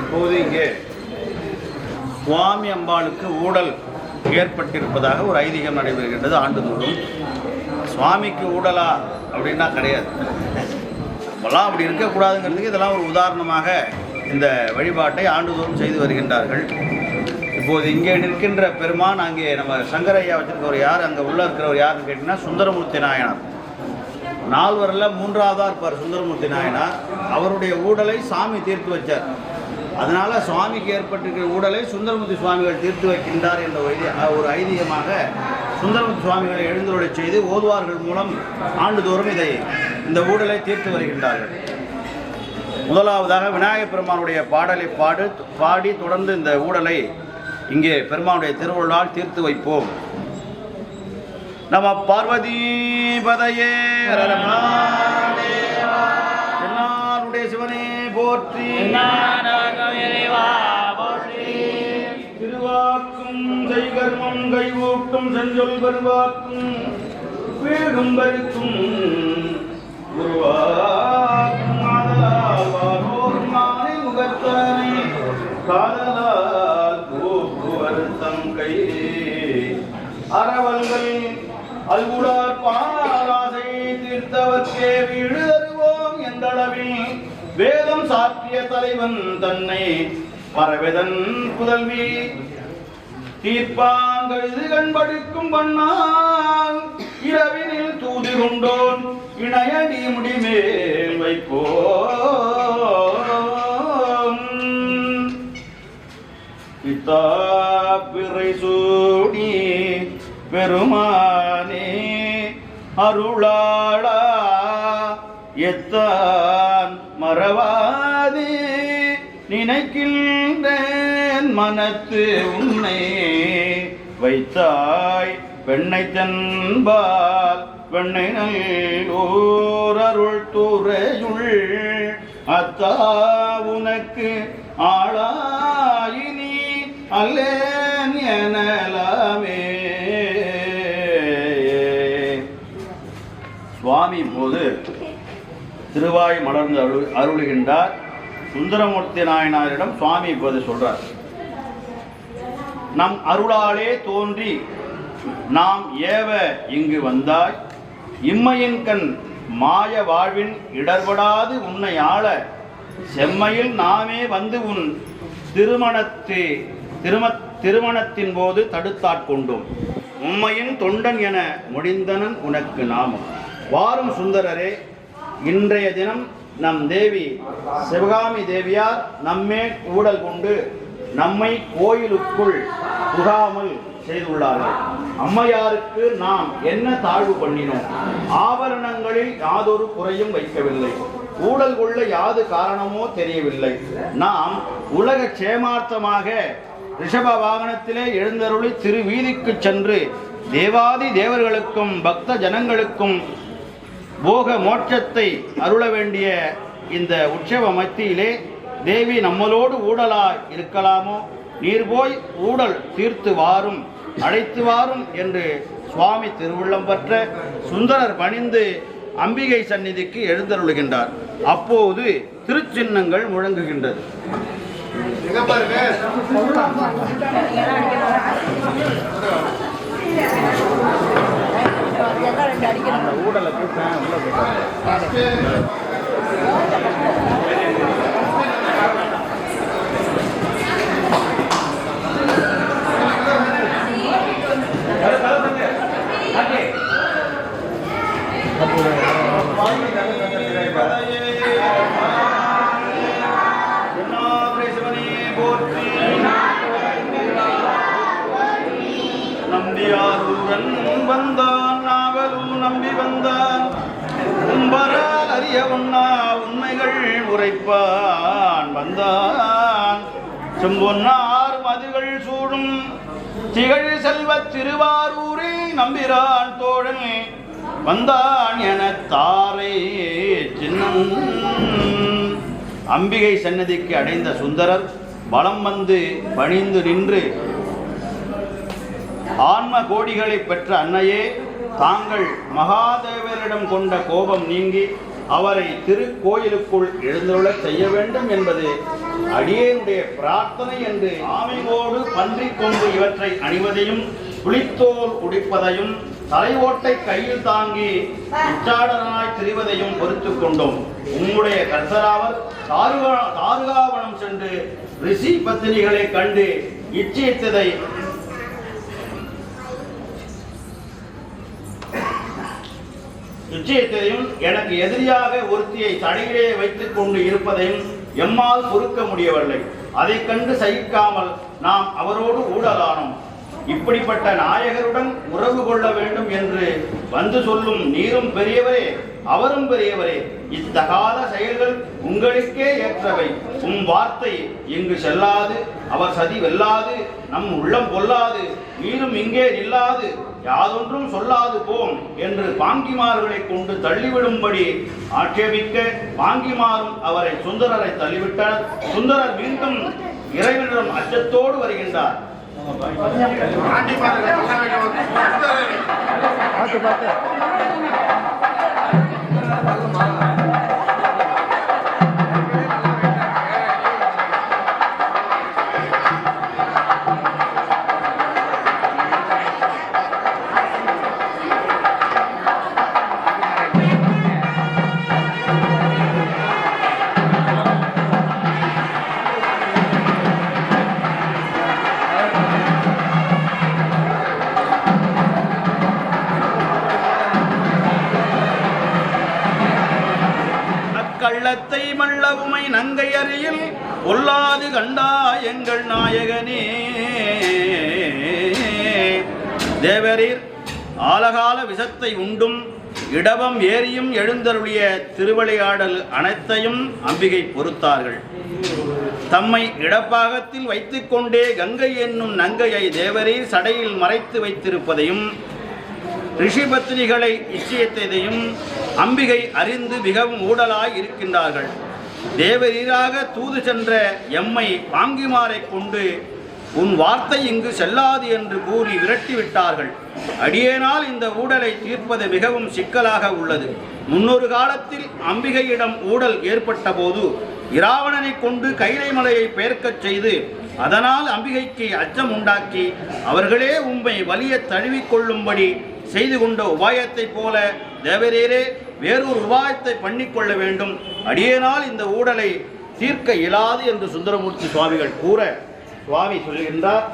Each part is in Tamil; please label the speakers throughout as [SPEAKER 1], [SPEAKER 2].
[SPEAKER 1] இப்போது இங்கே சுவாமி அம்பாளுக்கு ஊடல் ஏற்பட்டிருப்பதாக ஒரு ஐதீகம் நடைபெறுகின்றது ஆண்டுதோறும். சுவாமிக்கு ஊடலா அப்படின்னா கிடையாது. நம்மளாம் அப்படி இருக்கக்கூடாதுங்கிறதுக்கு இதெல்லாம் ஒரு உதாரணமாக இந்த வழிபாட்டை ஆண்டுதோறும் செய்து வருகின்றார்கள். இப்போது இங்கே நிற்கின்ற பெருமான், அங்கே நம்ம சங்கரையா வச்சிருக்கவர் யார், அங்கே உள்ள இருக்கிறவர் யாருன்னு கேட்டிங்கன்னா சுந்தரமூர்த்தி நாயனார். நால்வரில் மூன்றாவதாக இருப்பார் சுந்தரமூர்த்தி நாயனார். அவருடைய ஊடலை சாமி தீர்த்து வச்சார். அதனால் சுவாமிக்கு ஏற்பட்டிருக்கிற ஊடலை சுந்தரமூர்த்தி சுவாமிகள் தீர்த்து வைக்கின்றார் என்ற ஒரு ஐதீகமாக சுந்தரமூர்த்தி சுவாமிகளை எழுந்தருளை செய்து ஓதுவார்கள் மூலம் ஆண்டுதோறும் இந்த ஊடலை தீர்த்து வருகின்றார்கள். முதலாவதாக விநாயகப் பெருமானுடைய பாடலை பாடி தொடர்ந்து இந்த ஊடலை இங்கே பெருமானுடைய திருவுருளால் தீர்த்து வைப்போம். நம பார்வதி பதையே தென்னாருடைய சிவனே போற்றி. திருவாக்கும் செய்கர்மம் கைவூட்டும் செஞ்சொல் பெருவாக்கும் வீடும் பறிக்கும் உருவாக்கும் ஆதலால் நானே முகத்தானே காதலால் போக்குவருத்தம் கை அறவல்கள் அல்குடார் பாராசை தீர்த்தவர்க்கே வீடு தருவோம் என்றளவில் வேதம் சாற்றிய தலைவன் தன்னை பரவதன் புதல்வி தீர்ப்பாங்கழுது கண்படுக்கும் பண்ணால் இரவினில் தூது கொண்டோன் இணையடி முடிமேல் வைப்போம். பிறை சூடி பெருமானே அருளாளா எத்தான் மறவாதே நினைக்கின்றேன் மனத்து உன்னை வைத்தாய் பெண்ணை தன்பால் பெண்ணை நல்லோர் அருள் துறையுள் அத்தா உனக்கு ஆளாயினி அல்லேன் எனலாமே. சுவாமி இப்போது திருவாய் மலர்ந்து அருளுகின்றார். சுந்தரமூர்த்தி நாயனாரிடம் சுவாமி இப்போது சொல்றார், நம் அருளாலே தோன்றி நாம் ஏவ இங்கு வந்தாய். இம்மையின் கண் மாய வாழ்வின் இடர்படாது உன்னை ஆள செம்மையில் நாமே வந்து உன் திருமணத்தின் போது தடுத்தாட்கொண்டோம். உம்மையின் தொண்டன் என முடிந்தனன் உனக்கு நாமம். வாரும் சுந்தரரே, இன்றைய தினம் நம் தேவி சிவகாமி தேவியார் நம்மே ஊடல் கொண்டு நம்மை கோயிலுக்குள் புகாமல் செய்துள்ளார்கள். அம்மையாருக்கு நாம் என்ன தாழ்வு பண்ணினோம்? ஆபரணங்களில் யாதொரு குறையும் வைக்கவில்லை. ஊடல் கொள்ள யாது காரணமோ தெரியவில்லை. நாம் உலக சேமார்த்தமாக ரிஷப வாகனத்திலே எழுந்தருளி திருவீதிக்கு சென்று தேவாதி தேவர்களுக்கும் பக்த ஜனங்களுக்கும் போக மோட்சத்தை அருள வேண்டிய இந்த உற்சவ மத்தியிலே தேவி நம்மளோடு ஊடலாய் இருக்கலாமோ? நீர் போய் ஊடல் தீர்த்து வாரும், அழைத்து வாரும் என்று சுவாமி திருவுள்ளம் பற்ற சுந்தரர் பணிந்து அம்பிகை சந்நிதிக்கு எழுந்தருளுகின்றார். அப்போது திருச்சின்னங்கள் முழங்குகின்றது. ஊடலை நம்பியாரூரன் வந்தான், நாவலும் நம்பி வந்தான். கும்பரால் அறிய உண்ணா உண்மைகள் உரைப்பான் வந்தான். செம்பொன்னார் மதுகள் சூடும் திகழ் செல்வ திருவாரூரே நம்பிரான் தோழன் வந்தான் என தாரை சின்னம். அம்பிகை சன்னதிக்கு அடைந்த சுந்தரர் பலம் வந்து பணிந்து நின்று, ஆன்ம கோடிகளை பெற்ற அன்னையே, தாங்கள் மகாதேவரிடம் கொண்ட கோபம் நீங்கி அவரை திருக்கோயிலுக்குள் எழுந்தருளச் செய்ய வேண்டும் என்பது அடியேனுடைய பிரார்த்தனை என்று ஆமையோடு பன்றிக் கொம்பு இவற்றை அணிவதையும் புலித்தோல் உடிப்பதையும் தலை ஓட்டை கையில் தாங்கி உச்சாடனாய் திரிவதையும் பொறுத்து கொண்டோம். உம்முடைய கர்த்தராவர் தாருகாவனம் சென்று ரிஷி பத்தினிகளை கண்டு நிச்சயத்தையும் எனக்கு எதிரியாக ஒருத்தியை தடையிலே வைத்துக் கொண்டு இருப்பதையும் எம்மால் பொறுக்க முடியவில்லை. அதை கண்டு சகிக்காமல் நாம் அவரோடு ஊடலானோம். இப்படிப்பட்ட நாயகருடன் உறவு கொள்ள வேண்டும் என்று வந்து சொல்லும் நீரும் பெரியவரே, அவரும் பெரியவரே. இத்தகாத செயல்கள் உங்களுக்கே ஏற்றவை. உம் வார்த்தை இங்கு செல்லாது, அவர் சதி வெல்லாது, நம் உள்ளம் கொல்லாது, நீரும் இங்கே நில்லாது, யாதொன்றும் சொல்லாது போம் என்று பாங்கிமார்களை கொண்டு தள்ளிவிடும்படி ஆட்சேபிக்க பாங்கிமாரும் அவரை சுந்தரரை தள்ளிவிட்டார். சுந்தரர் மீண்டும் இறைவனிடம் அச்சத்தோடு வருகின்றார். கள்ளத்தை மல்லவுமை நங்கை அறையில் பொல்லாது கண்டா எங்கள் நாயகனே. தேவரீர் ஆலகால விஷத்தை உண்டும் இடவம் ஏறியும் எழுந்தருளிய திருவிளையாடல் அனைத்தையும் அம்பிகை பொறுத்தார்கள். தம்மை இடப்பாகத்தில் வைத்துக் கொண்டே கங்கை என்னும் நங்கையை தேவரீர் சடையில் மறைத்து வைத்திருப்பதையும் ரிஷிபத்னிகளை இச்சையத்தையும் அம்பிகை அறிந்து மிகவும் ஊடலாய் இருக்கின்றார்கள். தேவரீராக தூது சென்ற எம்மை பாங்கிமாரை கொண்டு உன் வார்த்தை இங்கு செல்லாது என்று கூறி விரட்டிவிட்டார்கள். அடியேனால் இந்த ஊடலை தீர்ப்பது மிகவும் சிக்கலாக உள்ளது. முன்னொரு காலத்தில் அம்பிகையிடம் ஊடல் ஏற்பட்ட போது இராவணனை கொண்டு கைலை மலையை பெயர்க்கச் செய்து அதனால் அம்பிகைக்கு அச்சம் உண்டாக்கி அவர்களே உம்மை வலிய தழுவிக்கொள்ளும்படி செய்து கொண்ட உபாயத்தைப் போல தேவரீரே வேறொரு உபாயத்தை பண்ணிக்கொள்ள வேண்டும். அடியேனால் இந்த ஊடலை தீர்க்க இயலாது என்று சுந்தரமூர்த்தி சுவாமிகள் கூற சுவாமி சொல்கின்றார்.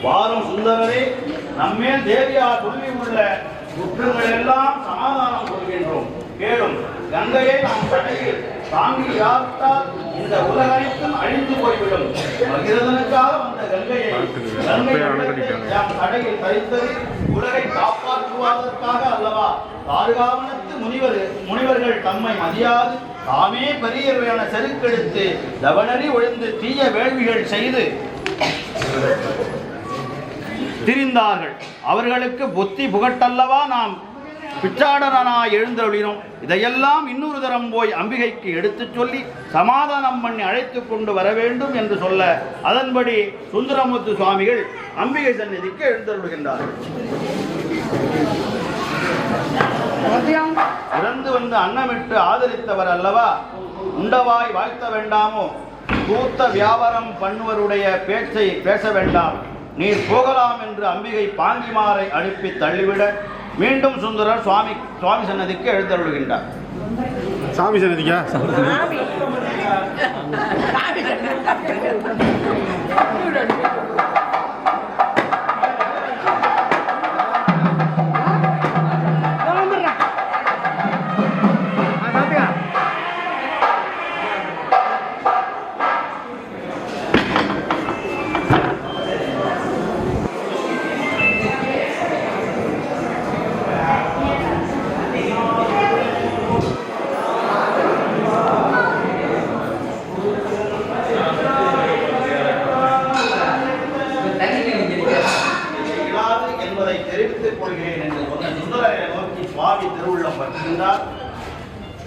[SPEAKER 1] வாரும் சுந்தரரே, நம்மேல் தேவியார் சொல்லி உள்ள குற்றங்கள் எல்லாம் சமாதானம் கொள்கின்றோம். கேளும், கங்கையை நாம் தடையில் தாங்கி யார்த்தால் இந்த உலகனைத்தும் அழிந்து போய்விடும். பகிரதனுக்காக வந்த கங்கையை நாம் தடையில் தரித்தது உலகை காப்பாற்றுவதற்காக அல்லவா? தாருகாவனத்து முனிவர்கள் தம்மை மதியாது தாமே பெரியவையான செருக்கெடுத்து தவணறி ஒழிந்து தீய வேள்விகள் செய்து திரிந்தார்கள். அவர்களுக்கு புத்தி புகட்டல்லவா நாம் பிச்சாடனாய் எழுந்தருளினோம். இதையெல்லாம் இன்னொரு தரம் போய் அம்பிகைக்கு எடுத்துச் சொல்லி சமாதானம் பண்ணி அழைத்து கொண்டு வர வேண்டும் என்று சொல்ல அதன்படி சுந்தரமூர்த்தி சுவாமிகள் அம்பிகை சந்நிதிக்கு எழுந்தருளுகின்றார்கள். இறந்து வந்து அன்னமிட்டு ஆதரித்தவர் அல்லவா? உண்டவாய் வாழ்த்த வேண்டாமோ? கூத்த வியாபாரம் பண்ணுவருடைய பேச்சை பேச வேண்டாம். நீர் போகலாம் என்று அம்பிகை பாங்கிமாரை அனுப்பி தள்ளிவிட மீண்டும் சுந்தரர் சுவாமி சன்னதிக்கு எழுந்தருளுகின்றார்.
[SPEAKER 2] சாமி சன்னதிக்கா?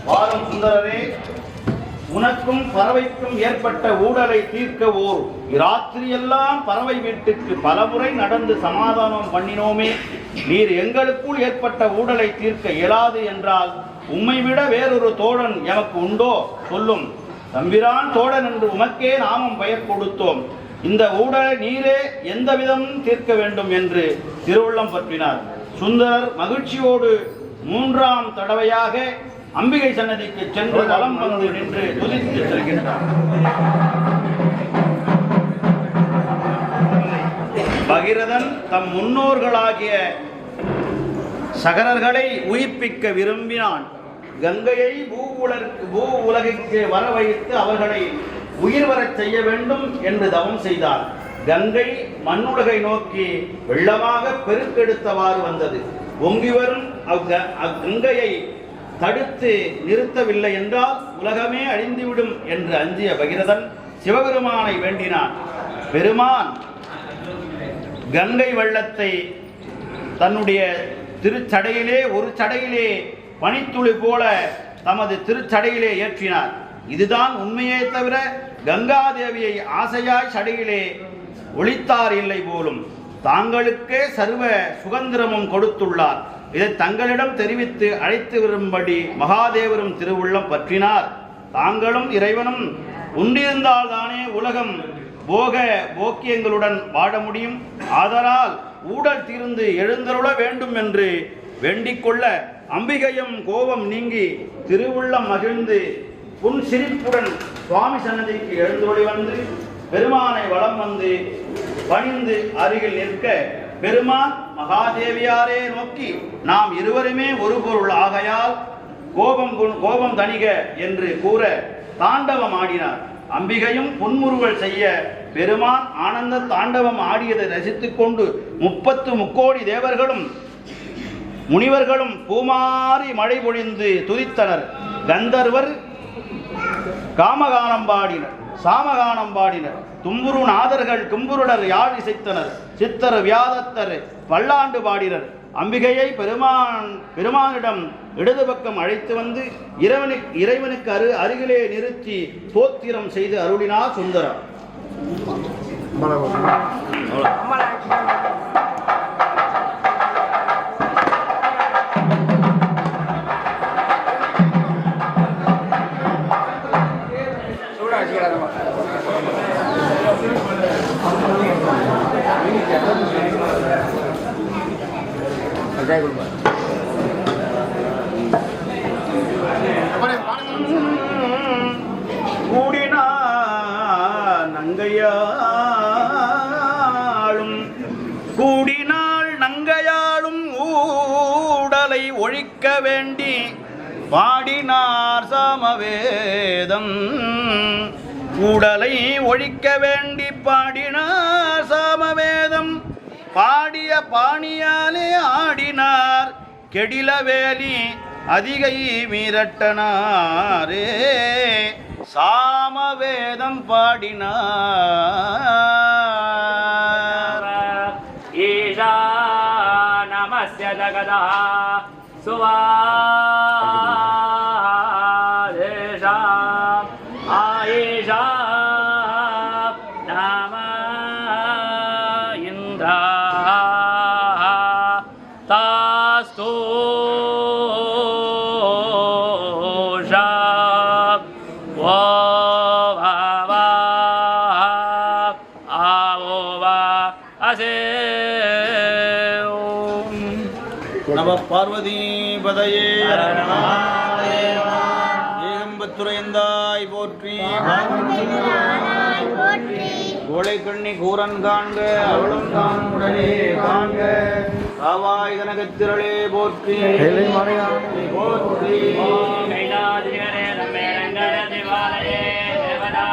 [SPEAKER 1] வாரும் சுந்தரரே, உனக்கு உமக்கும் பறவைக்கும் ஏற்பட்ட ஊடலை தீர்க்க ஓர் இராத்திரியெல்லாம் பறவை வீட்டுக்கு பலமுறை நடந்து சமாதானம் பண்ணினோமே. நீர் எங்களுக்குள் ஏற்பட்ட ஊடலை தீர்க்க இயலாது என்றால் உம்மை விட வேறொரு தோழன் எமக்கு உண்டோ சொல்லும். தம்பிரான் தோழன் என்று உமக்கே நாமம் பெயர் கொடுத்தோம். இந்த ஊடலை நீரே எந்த விதமும் தீர்க்க வேண்டும் என்று திருவுள்ளம் பற்றினார். சுந்தரர் மகிழ்ச்சியோடு 3ஆம் தடவையாக அம்பிகை சன்னதிக்கு சென்று வலம் வந்து நின்று துதித்து செல்கின்றார். பகிரதன் தம் முன்னோர்களாகிய சகரர்களை உயிர்ப்பிக்க விரும்பினான். கங்கையை பூ உலகிற்கு வர வைத்து அவர்களை உயிர் வரச் செய்ய வேண்டும் என்று தவம் செய்தார். கங்கை மண்ணுலகை நோக்கி வெள்ளமாக பெருக்கெடுத்தவாறு வந்தது. பொங்கி வரும் அக்கங்கையை தடுத்து நிறுத்தவில்லை என்றால் உலகமே அழிந்துவிடும் என்று அஞ்சிய பகிரதன் சிவபெருமானை வேண்டினான். பெருமான் கங்கை வெள்ளத்தை தன்னுடைய திருச்சடையிலே ஒரு சடையிலே பனித்துளி போல தமது திருச்சடையிலே ஏற்றினார். இதுதான் உண்மையே தவிர கங்காதேவியை ஆசையாய் சடையிலே ஒளித்தார் இல்லை போலும். தாங்களுக்கே சர்வ சுதந்திரமும் கொடுத்துள்ளார். இதை தங்களிடம் தெரிவித்து அழைத்து வரும்படி மகாதேவரும் திருவுள்ளம் பற்றினார். தாங்களும் இறைவனும் உண்டிருந்தால் தானே உலகம் போக்கியங்களுடன் வாழ முடியும். ஆதலால் ஊடல் தீர்ந்து எழுந்தருள வேண்டும் என்று வேண்டிக்கொள்ள அம்பிகையும் கோபம் நீங்கி திருவுள்ளம் மகிழ்ந்து புன்சிரிப்புடன் சுவாமி சன்னதிக்கு எழுந்தொழி வந்து பெருமானை வலம் வந்து பணிந்து அருகில் நிற்க பெருமான் மகாதேவியாரே நோக்கி நாம் இருவருமே ஒரு பொருள் ஆகையால் கோபம் தணிக என்று கூற தாண்டவம் ஆடினார். அம்பிகையும் புன்முறுவல் செய்ய பெருமான் ஆனந்த தாண்டவம் ஆடியதை ரசித்துக் கொண்டு 30 முக்கோடி தேவர்களும் முனிவர்களும் பூமாரி மழை பொழிந்து துதித்தனர். கந்தர்வர் காமகானம் பாடினர், சாமகானம் பாடினர். தும்புரு நாதர்கள் கும்புருடர் யாழ் இசைத்தனர். சித்தர் வியாதத்தர் பல்லாண்டு பாடினர். அம்பிகையை பெருமானிடம் இடது பக்கம் அழைத்து வந்து இறைவனுக்கு அருகிலே நிறுத்தி தோத்திரம் செய்து அருளினார் சுந்தரர். கூடினாள் நங்கையாளும் ஊடலை ஒழிக்க வேண்டி பாடினார் சாமவேதம். ஊடலை ஒழிக்க வேண்டி பாடினார் சாமவேதம். பாடிய பாணியாலே ஆடினார் கெடிலவேலி அதிகை மீரட்டனாரே. சாமவேதம் பாடினார்.
[SPEAKER 3] ஈஷா நமஸ்ய ஜகதா சுவாதேஷா ஆயேஷா நாம இந்திரா தாஸ்தோ
[SPEAKER 1] நம பார்வதி பதையே ஏகம்பத்துரையந்தாய் போற்றி. கோளை கண்ணி கூரன் காண்க அவளும் தான் உடனே காண்க. காவாய் கனகத்திரளே போற்றி போற்றி.
[SPEAKER 3] கைலாதிகரே நம்மே ரங்கர தேவாலயே தேவதா